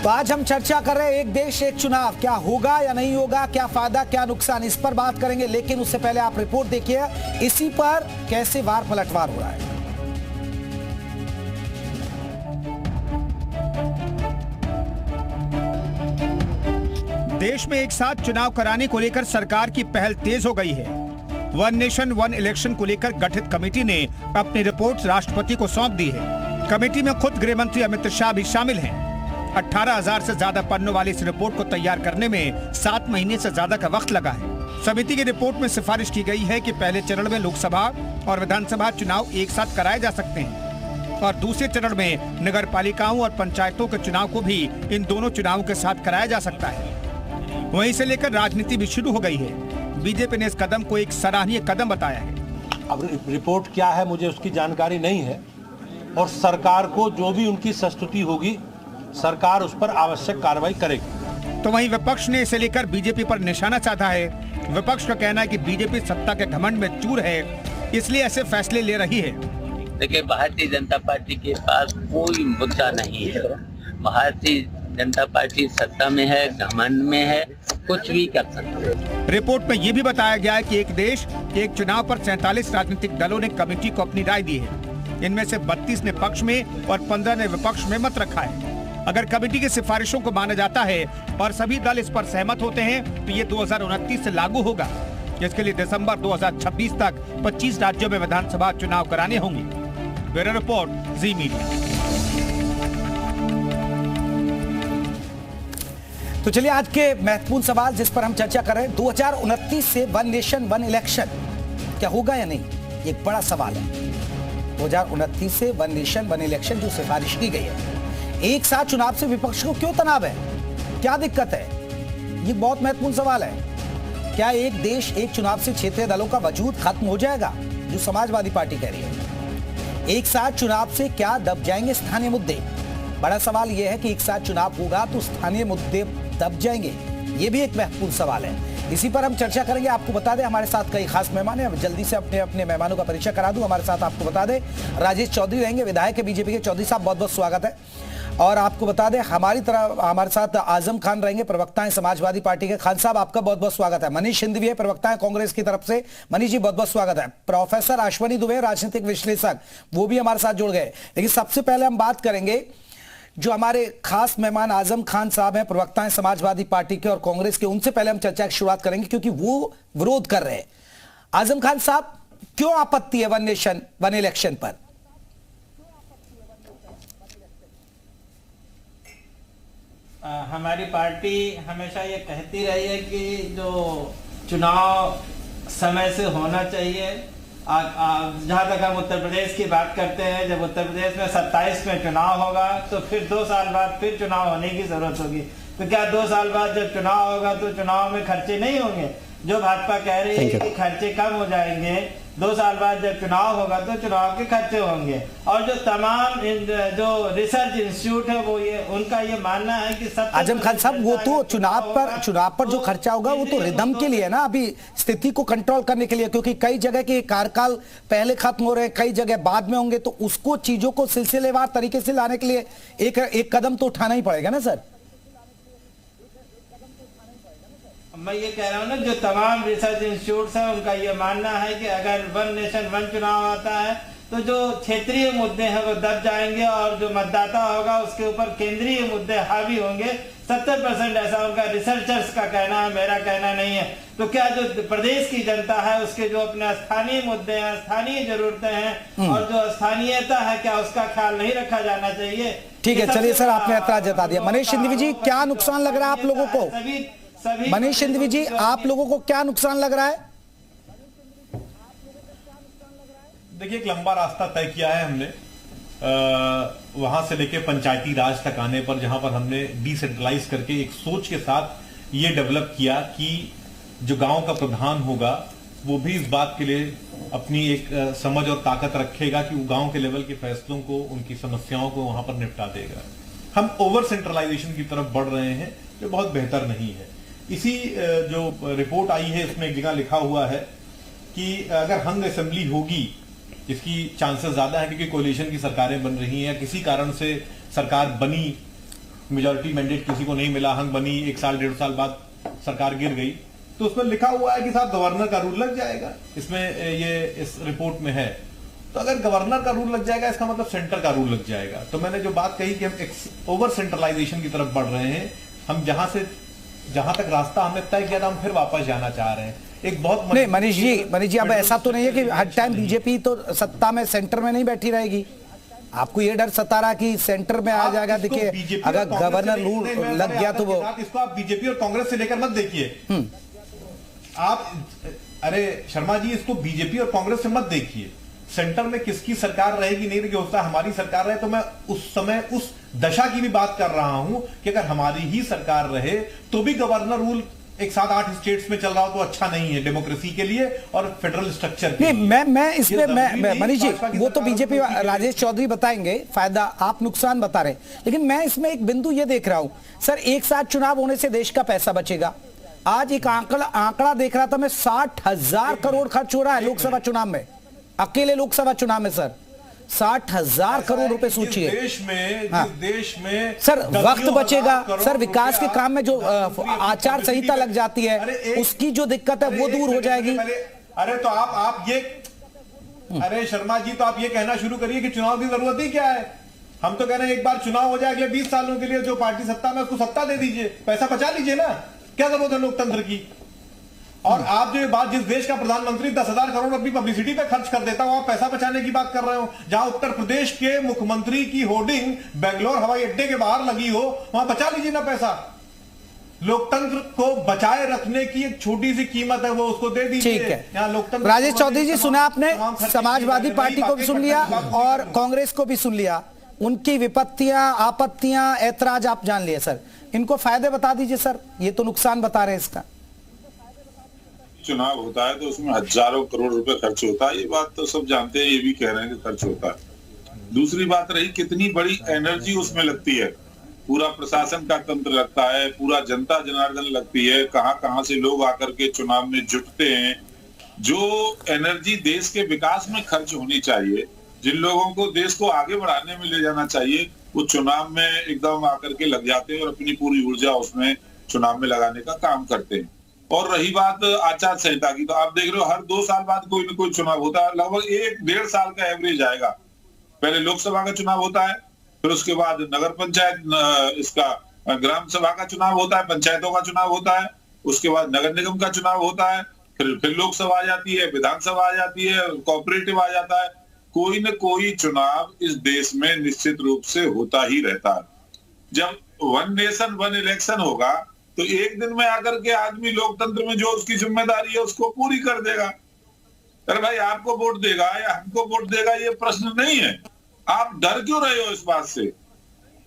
तो आज हम चर्चा कर रहे हैं एक देश एक चुनाव, क्या होगा या नहीं होगा, क्या फायदा क्या नुकसान, इस पर बात करेंगे। लेकिन उससे पहले आप रिपोर्ट देखिए, इसी पर कैसे वार पलटवार हो रहा है। देश में एक साथ चुनाव कराने को लेकर सरकार की पहल तेज हो गई है। वन नेशन वन इलेक्शन को लेकर गठित कमेटी ने अपनी रिपोर्ट राष्ट्रपति को सौंप दी है। कमेटी में खुद गृह मंत्री अमित शाह भी शामिल हैं। 18,000 से ज्यादा पन्नों वाली इस रिपोर्ट को तैयार करने में 7 महीने से ज्यादा का वक्त लगा है। समिति की रिपोर्ट में सिफारिश की गई है कि पहले चरण में लोकसभा और विधानसभा चुनाव एक साथ कराए जा सकते हैं और दूसरे चरण में नगर पालिकाओं और पंचायतों के चुनाव को भी इन दोनों चुनावों के साथ कराया जा सकता है। वहीं से लेकर राजनीति भी शुरू हो गई है। बीजेपी ने इस कदम को एक सराहनीय कदम बताया है। अब रिपोर्ट क्या है मुझे उसकी जानकारी नहीं है और सरकार को जो भी उनकी संस्तुति होगी सरकार उस पर आवश्यक कार्रवाई करेगी। तो वहीं विपक्ष ने इसे लेकर बीजेपी पर निशाना साधा है। विपक्ष का कहना है कि बीजेपी सत्ता के घमंड में चूर है, इसलिए ऐसे फैसले ले रही है। देखिए, भारतीय जनता पार्टी के पास कोई मुद्दा नहीं है। भारतीय जनता पार्टी सत्ता में है, घमंड में है, कुछ भी कर सकते हैं। रिपोर्ट में ये भी बताया गया है कि एक देश एक चुनाव पर 47 राजनीतिक दलों ने कमेटी को अपनी राय दी है। इनमें से 32 ने पक्ष में और 15 ने विपक्ष में मत रखा है। अगर कमेटी की सिफारिशों को माना जाता है और सभी दल इस पर सहमत होते हैं तो ये 2029 से लागू होगा, जिसके लिए दिसंबर 2026 तक 25 राज्यों में विधानसभा चुनाव कराने होंगे। ब्यूरो रिपोर्ट, जी मीडिया। तो चलिए आज के महत्वपूर्ण सवाल जिस पर हम चर्चा कर रहे हैं, 2029 से वन नेशन वन इलेक्शन क्या होगा या नहीं, एक बड़ा सवाल है। 2029 से वन नेशन वन इलेक्शन जो सिफारिश की गई है, एक साथ चुनाव से विपक्ष को क्यों तनाव है, क्या दिक्कत है, ये बहुत महत्वपूर्ण सवाल है। क्या एक देश एक चुनाव से क्षेत्रीय दलों का वजूद खत्म हो जाएगा, जो समाजवादी पार्टी कह रही है। एक साथ चुनाव से क्या दब जाएंगे स्थानीय मुद्दे, बड़ा सवाल यह है कि एक साथ चुनाव होगा तो स्थानीय मुद्दे दब जाएंगे, ये भी एक महत्वपूर्ण सवाल है। इसी पर हम चर्चा करेंगे। आपको बता दें हमारे साथ कई खास मेहमान हैं, जल्दी से अपने मेहमानों का परिचय करा दूं। हमारे साथ आपको बता दें राजेश चौधरी रहेंगे, विधायक है बीजेपी के। चौधरी साहब बहुत बहुत स्वागत है। और आपको बता दें हमारे साथ आजम खान रहेंगे, प्रवक्ता हैं समाजवादी पार्टी के। खान साहब आपका बहुत बहुत स्वागत है। मनीष सिंधवी है, प्रवक्ता है कांग्रेस की तरफ से। मनीष जी बहुत बहुत स्वागत है। प्रोफेसर अश्वनी दुबे, राजनीतिक विश्लेषक, वो भी हमारे साथ जुड़ गए। लेकिन सबसे पहले हम बात करेंगे जो हमारे खास मेहमान आजम खान साहब हैं, प्रवक्ता हैं समाजवादी पार्टी के और कांग्रेस के। उनसे पहले हम चर्चा की शुरुआत करेंगे क्योंकि वो विरोध कर रहे हैं। आजम खान साहब, क्यों आपत्ति है वन नेशन वन इलेक्शन पर? हमारी पार्टी हमेशा ये कहती रही है कि जो चुनाव समय से होना चाहिए। जहाँ तक हम उत्तर प्रदेश की बात करते हैं, जब उत्तर प्रदेश में 27 में चुनाव होगा तो फिर 2 साल बाद फिर चुनाव होने की जरूरत होगी। तो क्या 2 साल बाद जब चुनाव होगा तो चुनाव में खर्चे नहीं होंगे? जो भाजपा कह रही है कि खर्चे कम हो जाएंगे, 2 साल बाद जब चुनाव होगा तो चुनाव के खर्चे होंगे। और जो तमाम जो रिसर्च इंस्टीट्यूट है वो ये उनका ये मानना है कि आजम खान साहब, वो तो चुनाव पर जो खर्चा होगा वो तो रिदम के लिए ना, अभी स्थिति को कंट्रोल करने के लिए, क्योंकि कई जगह के कार्यकाल पहले खत्म हो रहे हैं, कई जगह बाद में होंगे, तो उसको चीजों को सिलसिलेवार तरीके से लाने के लिए एक कदम तो उठाना ही पड़ेगा ना सर। मैं ये कह रहा हूँ ना, जो तमाम रिसर्च इंस्टीट्यूट्स हैं उनका ये मानना है कि अगर वन नेशन वन चुनाव आता है तो जो क्षेत्रीय मुद्दे हैं वो दब जाएंगे और जो मतदाता होगा उसके ऊपर केंद्रीय मुद्दे हावी होंगे। 70% ऐसा उनका रिसर्चर्स का कहना है, मेरा कहना नहीं है। तो क्या जो प्रदेश की जनता है उसके जो अपने स्थानीय मुद्दे हैं, स्थानीय जरूरतें हैं और जो स्थानीयता है, क्या उसका ख्याल नहीं रखा जाना चाहिए? ठीक है, चलिए सर, आपने ऐतराज जता दिया। मनीष सिंधवी जी, क्या नुकसान लग रहा है आप लोगों को? मनीष सिंधवी जी, आप लोगों को क्या नुकसान लग रहा है? देखिए, एक लंबा रास्ता तय किया है हमने, वहां से लेके पंचायती राज तक आने पर, जहां पर हमने डिसेंट्रलाइज करके एक सोच के साथ ये डेवलप किया कि जो गांव का प्रधान होगा वो भी इस बात के लिए अपनी एक समझ और ताकत रखेगा कि वो गांव के लेवल के फैसलों को, उनकी समस्याओं को वहां पर निपटा देगा। हम ओवर सेंट्रलाइजेशन की तरफ बढ़ रहे हैं, जो बहुत बेहतर नहीं है। इसी जो रिपोर्ट आई है उसमें एक जगह लिखा हुआ है कि अगर हंग असेंबली होगी, इसकी चांसेस ज्यादा है क्योंकि कोलिशन की सरकारें बन रही हैं, या किसी कारण से सरकार बनी मेजॉरिटी मैंडेट किसी को नहीं मिला, हंग बनी, 1 साल 1.5 साल बाद सरकार गिर गई, तो उसमें लिखा हुआ है कि साहब गवर्नर का रूल लग जाएगा। इसमें ये इस रिपोर्ट में है। तो अगर गवर्नर का रूल लग जाएगा इसका मतलब सेंटर का रूल लग जाएगा। तो मैंने जो बात कही कि हम ओवर सेंट्रलाइजेशन की तरफ बढ़ रहे हैं, हम जहां तक रास्ता हमने तय किया था हम फिर वापस जाना चाह रहे हैं। एक बहुत नहीं मनीष जी अब ऐसा तो नहीं है कि हर टाइम बीजेपी तो सत्ता में सेंटर में नहीं बैठी रहेगी। आपको ये डर सता रहा कि सेंटर में आ जाएगा। देखिए अगर गवर्नर रूल लग गया तो वो इसको आप बीजेपी और कांग्रेस से लेकर मत देखिए आप, अरे शर्मा जी इसको बीजेपी और कांग्रेस से मत देखिए। सेंटर में किसकी सरकार रहेगी नहीं रहेगी, होता हमारी सरकार रहे तो मैं उस समय उस दशा की भी बात कर रहा हूं कि अगर हमारी ही सरकार रहे तो भी गवर्नर रूल एक 7-8 स्टेट्स में चल रहा हो तो अच्छा नहीं है डेमोक्रेसी के लिए और फेडरल स्ट्रक्चर के लिए। मैं इसमें मैं मनीष जी वो तो बीजेपी राजेश चौधरी बताएंगे फायदा, आप नुकसान बता रहे हैं। लेकिन मैं इसमें एक बिंदु ये देख रहा हूं सर, एक साथ चुनाव होने से देश का पैसा बचेगा। आज एक आंकड़ा देख रहा था मैं, 60,000 करोड़ खर्च हो रहा है लोकसभा चुनाव में, अकेले लोकसभा चुनाव में सर 60,000 करोड़ रुपए सोचिए। देश में सर वक्त बचेगा सर, विकास के काम में जो आचार संहिता लग जाती है उसकी जो दिक्कत है वो दूर हो जाएगी। अरे तो आप ये अरे शर्मा जी तो आप ये कहना शुरू करिए कि चुनाव की जरूरत ही क्या है। हम तो कह रहे हैं एक बार चुनाव हो जाए अगले 20 सालों के लिए जो पार्टी सत्ता में उसको सत्ता दे दीजिए, पैसा बचा लीजिए ना, क्या जरूरत है लोकतंत्र की। और आप जो बात, जिस देश का प्रधानमंत्री 10,000 करोड़ अपनी पब्लिसिटी पे खर्च कर देता हो, आप पैसा बचाने की बात कर रहे हो। जहां उत्तर प्रदेश के मुख्यमंत्री की होर्डिंग बेंगलोर हवाई अड्डे के बाहर लगी हो, वहां बचा लीजिए ना पैसा। लोकतंत्र को बचाए रखने की एक छोटी सी कीमत है, वो उसको दे दीजिए। ठीक है राजेश चौधरी जी, सुना आपने, समाजवादी पार्टी को भी सुन लिया और कांग्रेस को भी सुन लिया, उनकी विपत्तियां आपत्तियां ऐतराज आप जान लिए सर, इनको फायदे बता दीजिए सर, ये तो नुकसान बता रहे हैं इसका। चुनाव होता है तो उसमें हजारों करोड़ रुपए खर्च होता है, ये बात तो सब जानते हैं, ये भी कह रहे हैं कि खर्च होता है। दूसरी बात रही कितनी बड़ी एनर्जी उसमें लगती है, पूरा प्रशासन का तंत्र लगता है, पूरा जनता जनार्दन लगती है, कहां से लोग आकर के चुनाव में जुटते हैं। जो एनर्जी देश के विकास में खर्च होनी चाहिए, जिन लोगों को देश को आगे बढ़ाने में ले जाना चाहिए, वो चुनाव में एकदम आकर के लग जाते हैं और अपनी पूरी ऊर्जा उसमें चुनाव में लगाने का काम करते हैं। और रही बात आचार संहिता की, तो आप देख रहे हो हर 2 साल बाद कोई ना कोई चुनाव होता है, लगभग 1-1.5 साल का एवरेज आएगा। पहले लोकसभा का चुनाव होता है, फिर उसके बाद नगर पंचायत इसका ग्राम सभा का चुनाव होता है, पंचायतों का चुनाव होता है, उसके बाद नगर निगम का चुनाव होता है, फिर लोकसभा आ जाती है, विधानसभा आ जाती है, कोऑपरेटिव आ जाता है। कोई न कोई चुनाव इस देश में निश्चित रूप से होता ही रहता है। जब 1 नेशन 1 इलेक्शन होगा तो एक दिन में आकर के आदमी लोकतंत्र में जो उसकी जिम्मेदारी है उसको पूरी कर देगा। अरे भाई आपको वोट देगा या हमको वोट देगा ये प्रश्न नहीं है। आप डर क्यों रहे हो इस बात से?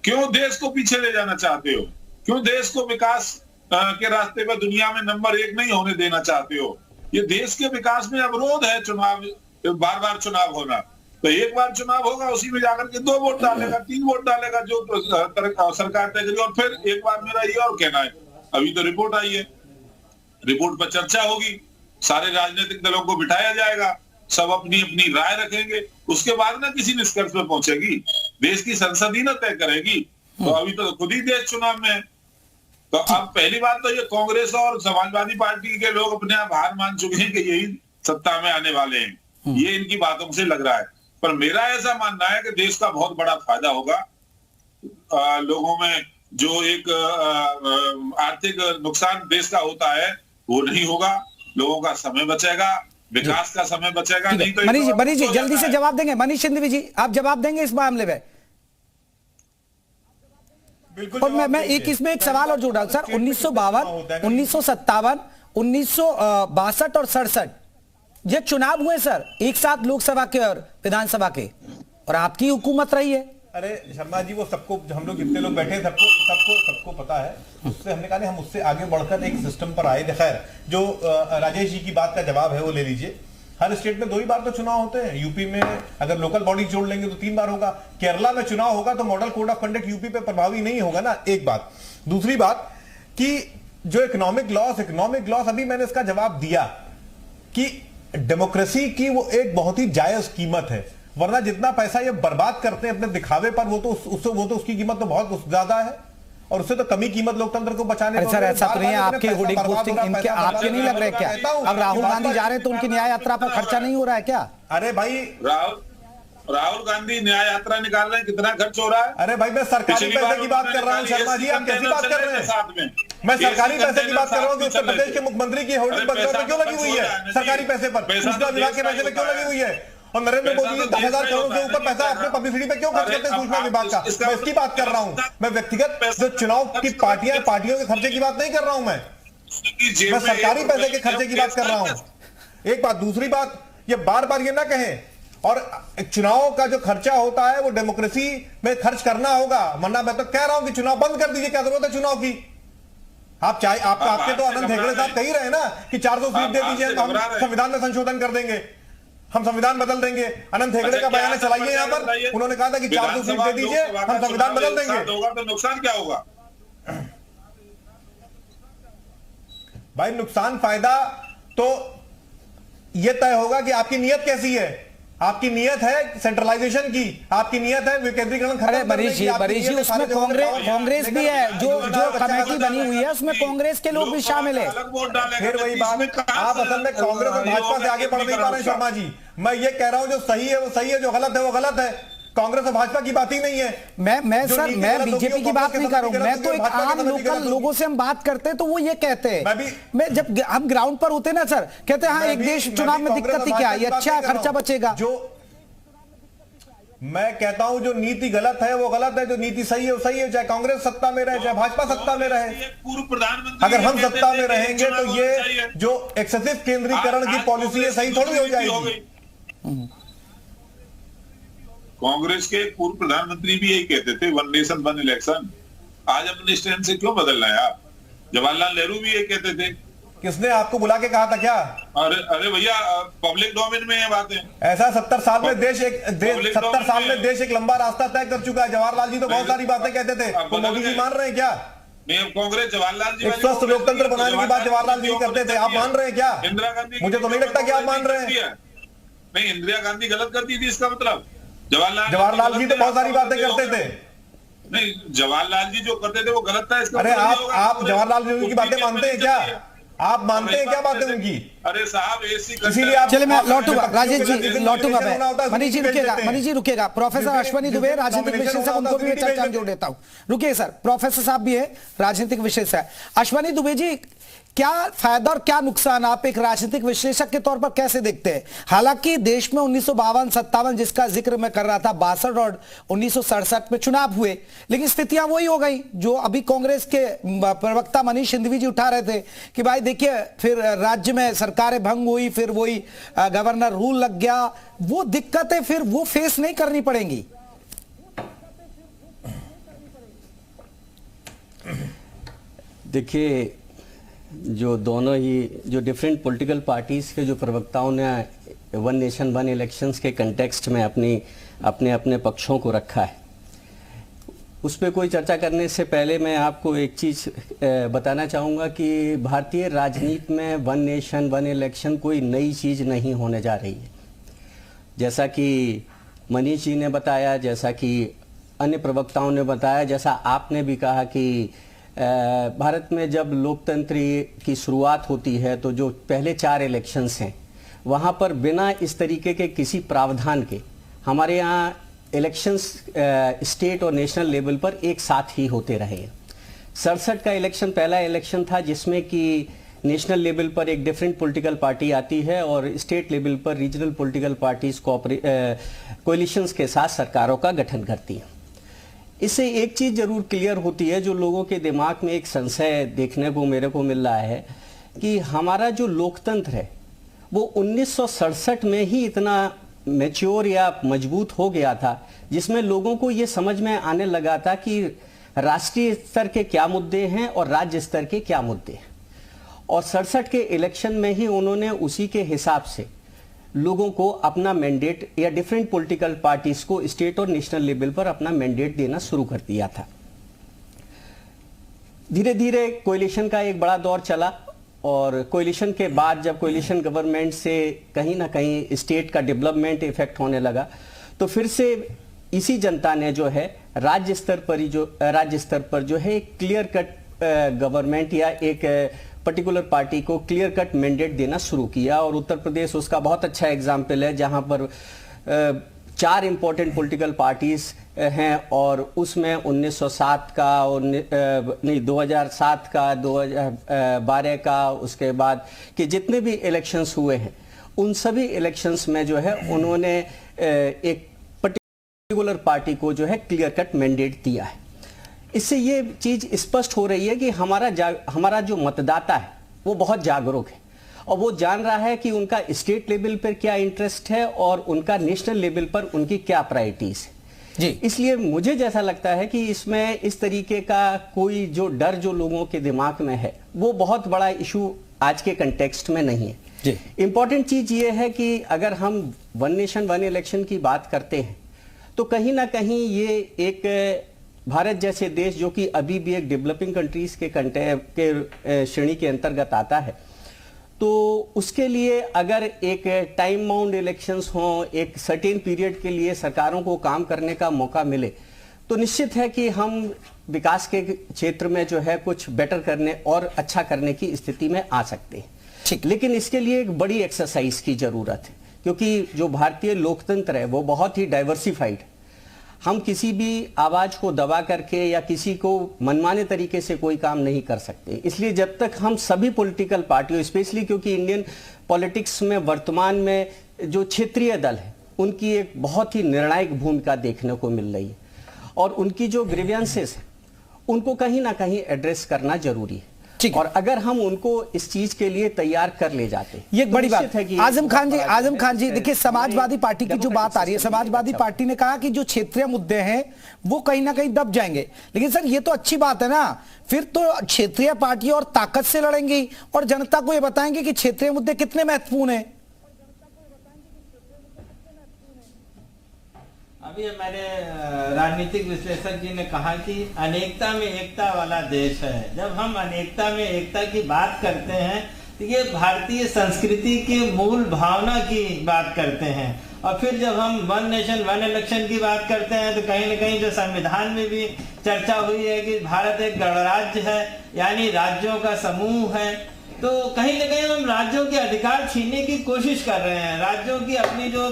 क्यों देश को पीछे ले जाना चाहते हो? क्यों देश को विकास के रास्ते पर दुनिया में नंबर 1 नहीं होने देना चाहते हो? ये देश के विकास में अवरोध है चुनाव, बार बार चुनाव होना। तो एक बार चुनाव होगा उसी में जाकर के 2 वोट डालेगा, 3 वोट डालेगा जो सरकार तय करेगी, और फिर एक बार मेरा ये और कहना है, अभी तो रिपोर्ट आई है, रिपोर्ट पर चर्चा होगी, सारे राजनीतिक दलों को बिठाया जाएगा, सब अपनी अपनी राय रखेंगे, उसके बाद ना किसी निष्कर्ष पे पहुंचेगी। देश की संसद ही ना तय करेगी। तो अभी तो खुद ही देश चुनाव में है। तो अब पहली बात तो ये कांग्रेस और समाजवादी पार्टी के लोग अपने आप हार मान चुके हैं कि यही सत्ता में आने वाले हैं, ये इनकी बातों से लग रहा है। पर मेरा ऐसा मानना है कि देश का बहुत बड़ा फायदा होगा। लोगों में जो एक आर्थिक नुकसान देश का होता है वो नहीं होगा, लोगों का समय बचेगा, विकास का समय बचेगा। नहीं तो मनीष जी जल्दी से जवाब देंगे, मनीष सिंघवी जी आप जवाब देंगे इस मामले में? बिल्कुल। और मैं इसमें एक सवाल और जोड़ा सर, 1952, 1957, 1962 और 67 ये चुनाव हुए सर, एक साथ लोकसभा के और विधानसभा के, और आपकी हुकूमत रही है। अरे शर्मा जी वो सबको, हम लोग जितने लोग बैठे हैं सबको पता है। उससे हमने कहा हम उससे आगे बढ़कर एक सिस्टम पर आए। खैर जो राजेश जी की बात का जवाब है वो ले लीजिए। हर स्टेट में 2 ही बार तो चुनाव होते हैं। यूपी में अगर लोकल बॉडी जोड़ लेंगे तो 3 बार होगा। केरला में चुनाव होगा तो model code of conduct UP पे प्रभावी नहीं होगा ना, एक बात। दूसरी बात कि जो इकोनॉमिक लॉस, अभी मैंने इसका जवाब दिया कि डेमोक्रेसी की वो एक बहुत ही जायज कीमत है, वरना जितना पैसा ये बर्बाद करते हैं अपने दिखावे पर वो तो उसकी कीमत तो बहुत ज्यादा है। और उससे तो कमी कीमत लोकतंत्र को बचाने। अरे सर ऐसा तो नहीं है, आपके होर्डिंग पोस्टिंग इनके आपके नहीं लग रहे क्या? अब राहुल गांधी जा रहे हैं तो उनकी न्याय यात्रा पर खर्चा नहीं हो रहा है क्या? अरे भाई राहुल गांधी न्याय यात्रा निकाल रहे हैं, कितना खर्च हो रहा है? अरे भाई मैं सरकारी पैसे की बात कर रहा हूँ शर्मा जी, आप कैसी बात कर रहे हैं? साथ में मैं सरकारी पैसे की बात कर रहा हूँ कि उत्तर प्रदेश के मुख्यमंत्री की होर्डिंग बंगलों पे क्यों लगी हुई है? सरकारी पैसे पर, सूचना विभाग के पैसे पे क्यों लगी हुई है? और नरेंद्र मोदी 10,000 करोड़ से ऊपर पैसा अपने पब्लिसिटी पे क्यों खर्च करते हैं सूचना विभाग का? मैं इसकी बात कर रहा हूँ। मैं व्यक्तिगत जो चुनाव की पार्टियां, पार्टियों के खर्चे की बात नहीं कर रहा हूँ। मैं सरकारी पैसे के खर्चे की बात कर रहा हूँ। एक बात, दूसरी बात, ये बार बार ये ना कहें, और चुनाव का जो खर्चा होता है वो डेमोक्रेसी में खर्च करना होगा, वरना मैं तो कह रहा हूं कि चुनाव बंद कर दीजिए। क्या जरूरत है चुनाव की? आप चाहे आपके तो आनंद हेगड़े साहब कह ही रहे ना कि 400 सीट दे दीजिए तो हम संविधान में संशोधन कर देंगे, हम संविधान बदल देंगे। अनंत हेगड़े का बयान चलाइए यहाँ पर, उन्होंने कहा था कि 400 सीट दे दीजिए, हम संविधान बदल देंगे। तो नुकसान क्या होगा भाई? नुकसान फायदा तो यह तय होगा कि आपकी नीयत कैसी है। आपकी नीयत है सेंट्रलाइजेशन की, आपकी नीयत है विकेंद्रीकरण खत्म करने की। मरीज जी उसमें कांग्रेस भी है, जो कमेटी बनी हुई है उसमें कांग्रेस के लोग भी शामिल है। फिर वही बात, आप असल में कांग्रेस और भाजपा से आगे बढ़ नहीं पा रहे शर्मा जी। मैं ये कह रहा हूं जो सही है वो सही है, जो गलत है वो गलत है। कांग्रेस और भाजपा की बात ही नहीं है। मैं बीजेपी की बात नहीं कर रहा हूं, मैं तो एक आम लोगों से हम बात करते हैं तो वो ये कहते हैं, मैं जब हम ग्राउंड पर होते ना सर, कहते हैं हाँ एक देश चुनाव में दिक्कत ही क्या, ये अच्छा खर्चा बचेगा। जो मैं कहता हूं जो नीति गलत है वो गलत है, जो नीति सही है वो सही है, चाहे कांग्रेस सत्ता में रहे चाहे भाजपा सत्ता में रहे। पूर्व प्रधानमंत्री अगर हम सत्ता में रहेंगे तो ये जो एक्सेसिव केंद्रीकरण की पॉलिसी है सही थोड़ी हो जाएगी। कांग्रेस के पूर्व प्रधानमंत्री भी यही कहते थे, वन नेशन वन इलेक्शन। आज अपने स्टैंड से क्यों बदल रहे हैं आप? जवाहरलाल नेहरू भी यही कहते थे। किसने आपको बुला के कहा था क्या? अरे भैया पब्लिक डोमेन में ये बातें। ऐसा 70 साल में देश एक लंबा रास्ता तय कर चुका है। जवाहरलाल जी तो बहुत सारी बातें कहते थे, तो मोदी जी मान रहे हैं क्या? नहीं, कांग्रेस जवाहरलाल जी एक स्वस्थ लोकतंत्र बनाने की बात जवाहरलाल जी करते थे, आप मान रहे हैं क्या? इंदिरा गांधी, मुझे तो नहीं लगता कि आप मान रहे हैं। नहीं, इंदिरा गांधी गलत करती थी, इसका मतलब जवाहरलाल जी तो बहुत सारी बातें करते थे। नहीं, जवाहरलाल जी जो करते थे वो गलत था, इसका अरे आप जवाहरलाल जी की बातें मानते हैं क्या? आप मानते हैं क्या बातें उनकी? अरे साहब इसीलिए आप चलिए मैं लौटूंगा, राजेश जी लौटूंगा, मैं मनीष जी रुकेगा। प्रोफेसर अश्वनी दुबे राजनीतिक विश्लेषक, उनको भी मैं चर्चा में जोड़ देता हूं। रुकिए सर, प्रोफेसर साहब भी है राजनीतिक विश्लेषक। अश्वनी दुबे जी, क्या फायदा और क्या नुकसान आप एक राजनीतिक विश्लेषक के तौर पर कैसे देखते हैं? हालांकि देश में 1952-57 जिसका जिक्र मैं कर रहा था, 62 और 1967 में चुनाव हुए, लेकिन स्थितियां वही हो गई जो अभी कांग्रेस के प्रवक्ता मनीष सिंघवी जी उठा रहे थे कि भाई देखिए फिर राज्य में सरकारें भंग हुई, फिर वही गवर्नर रूल लग गया, वो दिक्कतें फिर वो फेस नहीं करनी पड़ेंगी। देखिए, जो दोनों ही जो डिफरेंट पॉलिटिकल पार्टीज़ के जो प्रवक्ताओं ने वन नेशन वन इलेक्शंस के कंटेक्स्ट में अपने पक्षों को रखा है, उस पर कोई चर्चा करने से पहले मैं आपको एक चीज़ बताना चाहूँगा कि भारतीय राजनीति में वन नेशन वन इलेक्शन कोई नई चीज़ नहीं होने जा रही है। जैसा कि मनीष जी ने बताया, जैसा कि अन्य प्रवक्ताओं ने बताया, जैसा आपने भी कहा कि भारत में जब लोकतंत्र की शुरुआत होती है तो जो पहले 4 इलेक्शंस हैं वहाँ पर बिना इस तरीके के किसी प्रावधान के हमारे यहाँ इलेक्शंस स्टेट और नेशनल लेवल पर एक साथ ही होते रहे हैं। 67 का इलेक्शन पहला इलेक्शन था जिसमें कि नेशनल लेवल पर एक डिफरेंट पॉलिटिकल पार्टी आती है और स्टेट लेवल पर रीजनल पॉलिटिकल पार्टीज कोलिशंस के साथ सरकारों का गठन करती हैं। इससे एक चीज़ जरूर क्लियर होती है, जो लोगों के दिमाग में एक संशय देखने को मेरे को मिल रहा है कि हमारा जो लोकतंत्र है वो 1967 में ही इतना मैच्योर या मजबूत हो गया था, जिसमें लोगों को ये समझ में आने लगा था कि राष्ट्रीय स्तर के क्या मुद्दे हैं और राज्य स्तर के क्या मुद्दे हैं। और 67 के इलेक्शन में ही उन्होंने उसी के हिसाब से लोगों को अपना मैंडेट या डिफरेंट पॉलिटिकल पार्टीज को स्टेट और नेशनल लेवल पर अपना मैंडेट देना शुरू कर दिया था। धीरे धीरे कोalition का एक बड़ा दौर चला और कोalition के बाद जब कोalition गवर्नमेंट से कहीं ना कहीं स्टेट का डेवलपमेंट इफेक्ट होने लगा तो फिर से इसी जनता ने जो है राज्य स्तर पर जो है एक क्लियर कट गवर्नमेंट या एक पर्टिकुलर पार्टी को क्लियर कट मैंडेट देना शुरू किया, और उत्तर प्रदेश उसका बहुत अच्छा एग्जाम्पल है, जहां पर 4 इंपॉर्टेंट पॉलिटिकल पार्टीज हैं, और उसमें 1907 का और 2007 का, 2012 का, उसके बाद के जितने भी इलेक्शंस हुए हैं उन सभी इलेक्शंस में जो है उन्होंने एक पर्टिकुलर पार्टी को जो है क्लियर कट मैंडेट दिया है। इससे ये चीज स्पष्ट हो रही है कि हमारा जो मतदाता है वो बहुत जागरूक है, और वो जान रहा है कि उनका स्टेट लेवल पर क्या इंटरेस्ट है और उनका नेशनल लेवल पर उनकी क्या प्रायोरिटीज है जी। इसलिए मुझे जैसा लगता है कि इसमें इस तरीके का कोई जो डर जो लोगों के दिमाग में है वो बहुत बड़ा इशू आज के कंटेक्स्ट में नहीं है। इंपॉर्टेंट चीज ये है कि अगर हम वन नेशन वन इलेक्शन की बात करते हैं तो कहीं ना कहीं ये एक भारत जैसे देश जो कि अभी भी एक डेवलपिंग कंट्रीज के श्रेणी के अंतर्गत आता है, तो उसके लिए अगर एक टाइम बाउंड इलेक्शंस हों, एक सर्टेन पीरियड के लिए सरकारों को काम करने का मौका मिले, तो निश्चित है कि हम विकास के क्षेत्र में जो है कुछ बेटर करने और अच्छा करने की स्थिति में आ सकते हैं। ठीक, लेकिन इसके लिए एक बड़ी एक्सरसाइज की जरूरत है, क्योंकि जो भारतीय लोकतंत्र है वो बहुत ही डाइवर्सिफाइड है। हम किसी भी आवाज को दबा करके या किसी को मनमाने तरीके से कोई काम नहीं कर सकते। इसलिए जब तक हम सभी पॉलिटिकल पार्टियों, स्पेशली क्योंकि इंडियन पॉलिटिक्स में वर्तमान में जो क्षेत्रीय दल है उनकी एक बहुत ही निर्णायक भूमिका देखने को मिल रही है, और उनकी जो ग्रीवियंसेस है उनको कहीं ना कहीं एड्रेस करना जरूरी है। और अगर हम उनको इस चीज के लिए तैयार कर ले जाते, ये एक बड़ी बात है कि आजम खान जी देखिए, समाजवादी पार्टी की जो बात आ रही है, समाजवादी पार्टी ने कहा कि जो क्षेत्रीय मुद्दे हैं वो कहीं ना कहीं दब जाएंगे। लेकिन सर ये तो अच्छी बात है ना, फिर तो क्षेत्रीय पार्टी और ताकत से लड़ेंगी और जनता को ये बताएंगे कि क्षेत्रीय मुद्दे कितने महत्वपूर्ण है। अभी हमारे राजनीतिक विश्लेषक जी ने कहा कि अनेकता में एकता वाला देश है। जब हम अनेकता में एकता की बात करते हैं तो ये भारतीय संस्कृति की मूल भावना की बात करते हैं, और फिर जब हम वन नेशन वन इलेक्शन की बात करते हैं तो कहीं न कहीं जो संविधान में भी चर्चा हुई है कि भारत एक गणराज्य है, यानी राज्यों का समूह है, तो कहीं न कहीं हम राज्यों के अधिकार छीनने की कोशिश कर रहे हैं। राज्यों की अपनी जो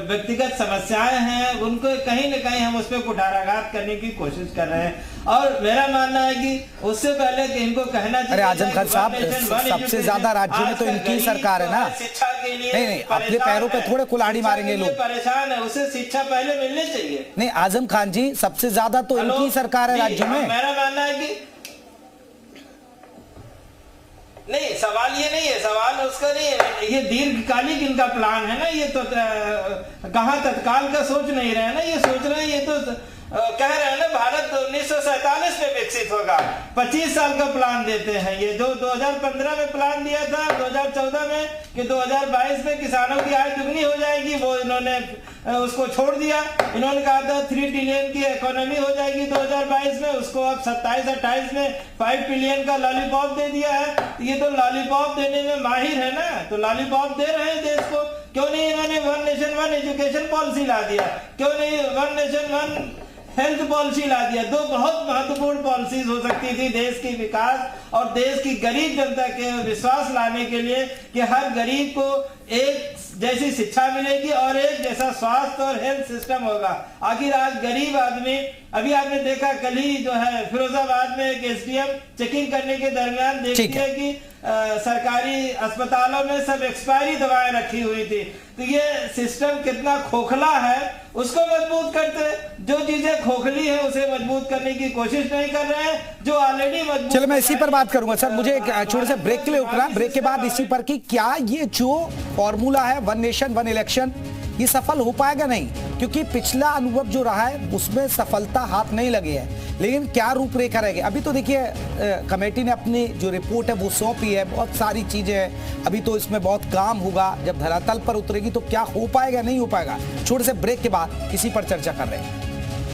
व्यक्तिगत समस्याएं हैं उनको कहीं न कहीं हम उस पर कुठाराघात करने की कोशिश कर रहे हैं, और मेरा मानना है कि उससे पहले कि इनको कहना चाहिए। अरे आजम खान साहब, सबसे ज्यादा राज्यों में तो इनकी सरकार है ना। शिक्षा के लिए नहीं, अपने पैरों पे थोड़े कुल्हाड़ी मारेंगे लोग, परेशान है, उसे शिक्षा पहले मिलनी चाहिए। नहीं आजम खान जी, सबसे ज्यादा तो इनकी सरकार है राज्यों में। मेरा मानना है कि नहीं, सवाल ये नहीं है, सवाल उसका नहीं है, ये दीर्घकालिक इनका प्लान है ना। ये तो कहाँ तत्काल का सोच नहीं रहे ना, ये सोच रहे हैं, ये तो कह रहे हैं ना भारत 1947 में विकसित होगा। 25 साल का प्लान देते हैं। ये जो 2015 में प्लान दिया था 2014 में कि 2022 में किसानों की आय दुगनी हो जाएगी, वो इन्होंने उसको छोड़ दिया। इन्होंने कहा था 3 ट्रिलियन की इकोनॉमी हो जाएगी 2022 में, उसको अब 27-28 में 5 ट्रिलियन का लॉलीपॉप दे दिया है। ये तो लॉलीपॉप देने में माहिर है ना, तो लॉलीपॉप दे रहे हैं देश को। क्यों नहीं इन्होंने one nation one education policy ला दिया? क्यों नहीं one nation one health policy ला दिया? 2 बहुत महत्वपूर्ण पॉलिसीज हो सकती थी देश की विकास और देश की गरीब जनता के विश्वास लाने के लिए कि हर गरीब को एक जैसी शिक्षा मिलेगी और एक जैसा स्वास्थ्य और हेल्थ सिस्टम होगा। आखिर आज गरीब आदमी, अभी आपने देखा कल ही जो है फिरोजाबाद में एक एसडीएम चेकिंग करने के दरमियान देखती है कि सरकारी अस्पतालों में सब एक्सपायरी दवाएं रखी हुई थी। तो ये सिस्टम कितना खोखला है, उसको मजबूत करते। जो चीजें खोखली है उसे मजबूत करने की कोशिश नहीं कर रहे हैं, जो ऑलरेडी मजबूत। चलो मैं इसी पर बात करूंगा सर, मुझे एक छोटे से ब्रेक के लिए रुकना, ब्रेक के बाद इसी पर कि क्या ये जो फॉर्मूला है वन नेशन वन इलेक्शन ये सफल हो पाएगा नहीं, क्योंकि पिछला अनुभव जो रहा है उसमें सफलता हाथ नहीं लगी है। लेकिन क्या रूपरेखा रहेगी? अभी तो देखिए कमेटी ने अपनी जो रिपोर्ट है वो सौंपी है, बहुत सारी चीजें हैं, अभी तो इसमें बहुत काम होगा। जब धरातल पर उतरेगी तो क्या हो पाएगा नहीं हो पाएगा, छोटे से ब्रेक के बाद इसी पर चर्चा कर रहे हैं।